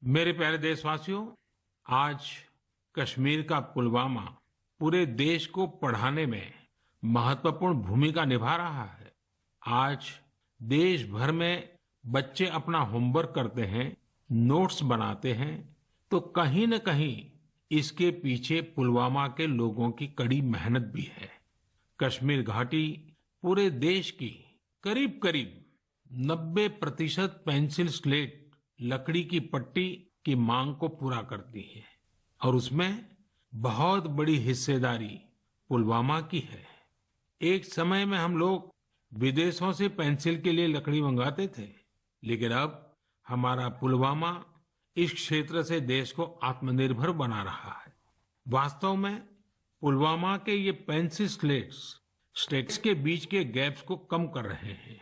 मेरे प्यारे देशवासियों, आज कश्मीर का पुलवामा पूरे देश को पढ़ाने में महत्वपूर्ण भूमिका निभा रहा है। आज देश भर में बच्चे अपना होमवर्क करते हैं, नोट्स बनाते हैं, तो कहीं न कहीं इसके पीछे पुलवामा के लोगों की कड़ी मेहनत भी है। कश्मीर घाटी पूरे देश की करीब-करीब 90% पेंसिल स्लेट लकड़ी की पट्टी की मांग को पूरा करती है और उसमें बहुत बड़ी हिस्सेदारी पुलवामा की है। एक समय में हम लोग विदेशों से पेंसिल के लिए लकड़ी मंगाते थे, लेकिन अब हमारा पुलवामा इस क्षेत्र से देश को आत्मनिर्भर बना रहा है। वास्तव में पुलवामा के ये पेंसिल स्टेट्स के बीच के गैप्स को कम कर रहे हैं।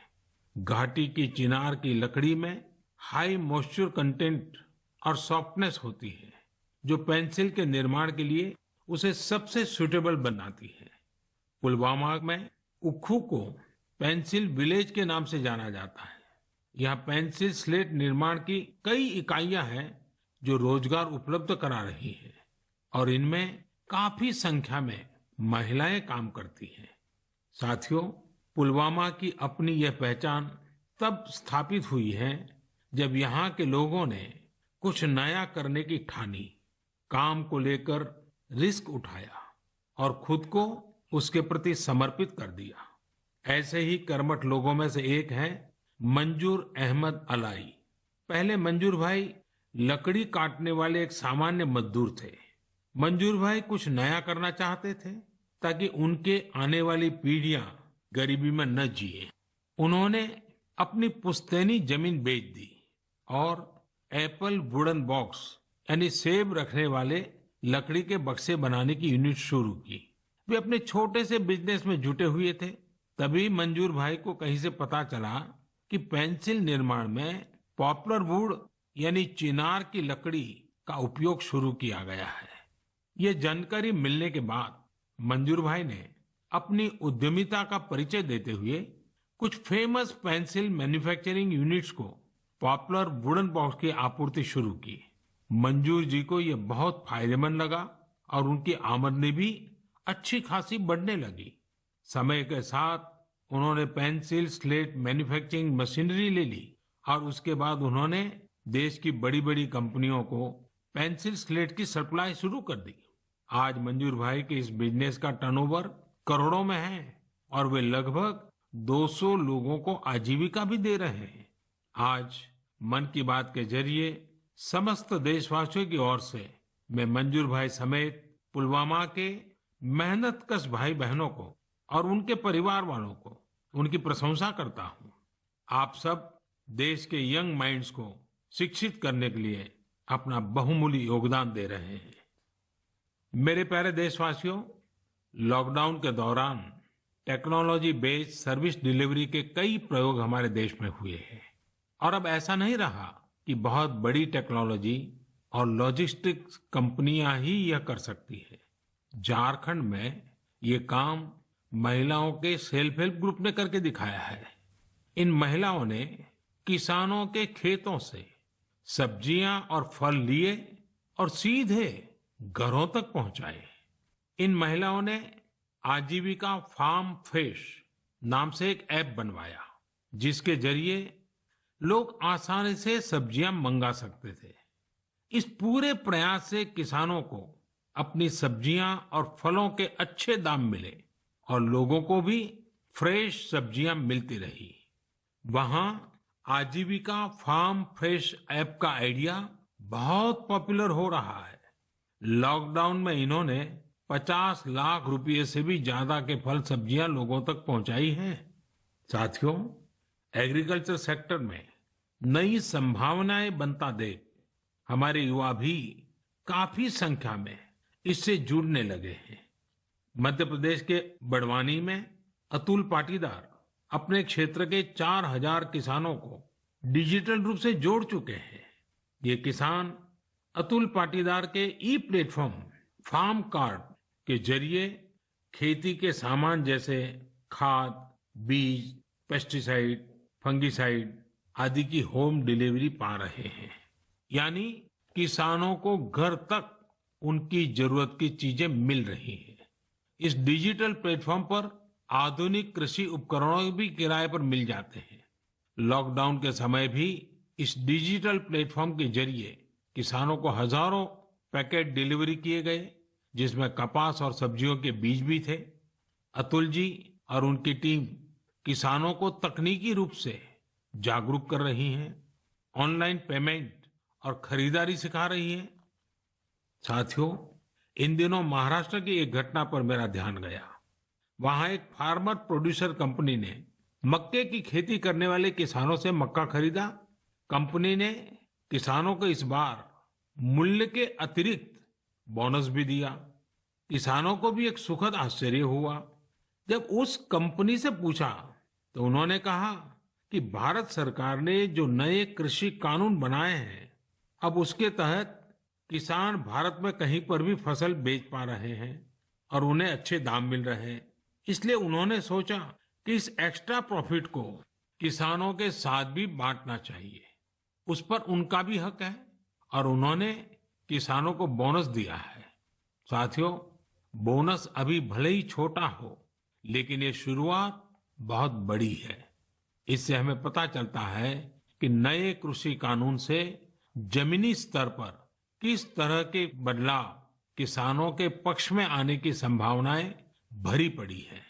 घाटी की चिनार की लकड़ी में हाई मॉइस्चर कंटेंट और सॉफ्टनेस होती है, जो पेंसिल के निर्माण के लिए उसे सबसे सूटेबल बनाती है। पुलवामा में उक्खू को पेंसिल विलेज के नाम से जाना जाता है। यहाँ पेंसिल स्लेट निर्माण की कई इकाइयां हैं जो रोजगार उपलब्ध करा रही है और इनमें काफी संख्या में महिलाएं काम करती हैं। साथियों, पुलवामा की अपनी यह पहचान तब स्थापित हुई है जब यहाँ के लोगों ने कुछ नया करने की ठानी, काम को लेकर रिस्क उठाया और खुद को उसके प्रति समर्पित कर दिया। ऐसे ही कर्मठ लोगों में से एक है मंजूर अहमद अलाई। पहले मंजूर भाई लकड़ी काटने वाले एक सामान्य मजदूर थे। मंजूर भाई कुछ नया करना चाहते थे ताकि उनके आने वाली पीढ़ियां गरीबी में न जिए। उन्होंने अपनी पुश्तैनी जमीन बेच दी और एप्पल वुडन बॉक्स यानी सेब रखने वाले लकड़ी के बक्से बनाने की यूनिट शुरू की। वे अपने छोटे से बिजनेस में जुटे हुए थे। तभी मंजूर भाई को कहीं से पता चला कि पेंसिल निर्माण में पॉपुलर वुड यानी चिनार की लकड़ी का उपयोग शुरू किया गया है। ये जानकारी मिलने के बाद मंजूर भाई ने अपनी उद्यमिता का परिचय देते हुए कुछ फेमस पेंसिल मैन्युफैक्चरिंग यूनिट्स को पॉपुलर वुडन बॉक्स की आपूर्ति शुरू की। मंजूर जी को ये बहुत फायदेमंद लगा और उनकी आमदनी भी अच्छी खासी बढ़ने लगी। समय के साथ उन्होंने पेंसिल स्लेट मैन्युफैक्चरिंग मशीनरी ले ली और उसके बाद उन्होंने देश की बड़ी बड़ी कंपनियों को पेंसिल स्लेट की सप्लाई शुरू कर दी। आज मंजूर भाई के इस बिजनेस का टर्नओवर करोड़ों में है और वे लगभग 200 लोगों को आजीविका भी दे रहे हैं। आज मन की बात के जरिए समस्त देशवासियों की ओर से मैं मंजूर भाई समेत पुलवामा के मेहनतकश भाई बहनों को और उनके परिवार वालों को उनकी प्रशंसा करता हूँ। आप सब देश के यंग माइंड्स को शिक्षित करने के लिए अपना बहुमूल्य योगदान दे रहे हैं। मेरे प्यारे देशवासियों, लॉकडाउन के दौरान टेक्नोलॉजी बेस्ड सर्विस डिलीवरी के कई प्रयोग हमारे देश में हुए हैं और अब ऐसा नहीं रहा कि बहुत बड़ी टेक्नोलॉजी और लॉजिस्टिक्स कंपनियां ही यह कर सकती है। झारखंड में ये काम महिलाओं के सेल्फ हेल्प ग्रुप ने करके दिखाया है। इन महिलाओं ने किसानों के खेतों से सब्जियां और फल लिए और सीधे घरों तक पहुंचाए। इन महिलाओं ने आजीविका फार्म फ्रेश नाम से एक ऐप बनवाया, जिसके जरिए लोग आसानी से सब्जियां मंगा सकते थे। इस पूरे प्रयास से किसानों को अपनी सब्जियां और फलों के अच्छे दाम मिले और लोगों को भी फ्रेश सब्जियां मिलती रही। वहां आजीविका फार्म फ्रेश ऐप का आइडिया बहुत पॉपुलर हो रहा है। लॉकडाउन में इन्होंने 50 लाख रुपए से भी ज्यादा के फल सब्जियां लोगों तक पहुंचाई हैं। साथियों, एग्रीकल्चर सेक्टर में नई संभावनाएं बनता देख हमारे युवा भी काफी संख्या में इससे जुड़ने लगे हैं। मध्य प्रदेश के बड़वानी में अतुल पाटीदार अपने क्षेत्र के 4000 किसानों को डिजिटल रूप से जोड़ चुके हैं। ये किसान अतुल पाटीदार के ई प्लेटफॉर्म फार्म कार्ड के जरिए खेती के सामान जैसे खाद, बीज, पेस्टिसाइड, फंगिसाइड आदि की होम डिलीवरी पा रहे हैं। यानी किसानों को घर तक उनकी जरूरत की चीजें मिल रही हैं। इस डिजिटल प्लेटफॉर्म पर आधुनिक कृषि उपकरणों भी किराए पर मिल जाते हैं। लॉकडाउन के समय भी इस डिजिटल प्लेटफॉर्म के जरिए किसानों को हजारों पैकेट डिलीवरी किए गए, जिसमें कपास और सब्जियों के बीज भी थे। अतुल जी और उनकी टीम किसानों को तकनीकी रूप से जागरूक कर रही हैं, ऑनलाइन पेमेंट और खरीदारी सिखा रही है। साथियों, इन दिनों महाराष्ट्र की एक घटना पर मेरा ध्यान गया। वहां एक फार्मर प्रोड्यूसर कंपनी ने मक्के की खेती करने वाले किसानों से मक्का खरीदा। कंपनी ने किसानों को इस बार मूल्य के अतिरिक्त बोनस भी दिया। किसानों को भी एक सुखद आश्चर्य हुआ। जब उस कंपनी से पूछा तो उन्होंने कहा कि भारत सरकार ने जो नए कृषि कानून बनाए हैं, अब उसके तहत किसान भारत में कहीं पर भी फसल बेच पा रहे हैं और उन्हें अच्छे दाम मिल रहे हैं। इसलिए उन्होंने सोचा कि इस एक्स्ट्रा प्रॉफिट को किसानों के साथ भी बांटना चाहिए। उस पर उनका भी हक है और उन्होंने किसानों को बोनस दिया है। साथियों, बोनस अभी भले ही छोटा हो, लेकिन ये शुरुआत बहुत बड़ी है। इससे हमें पता चलता है कि नए कृषि कानून से जमीनी स्तर पर किस तरह के बदलाव किसानों के पक्ष में आने की संभावनाएं भरी पड़ी है।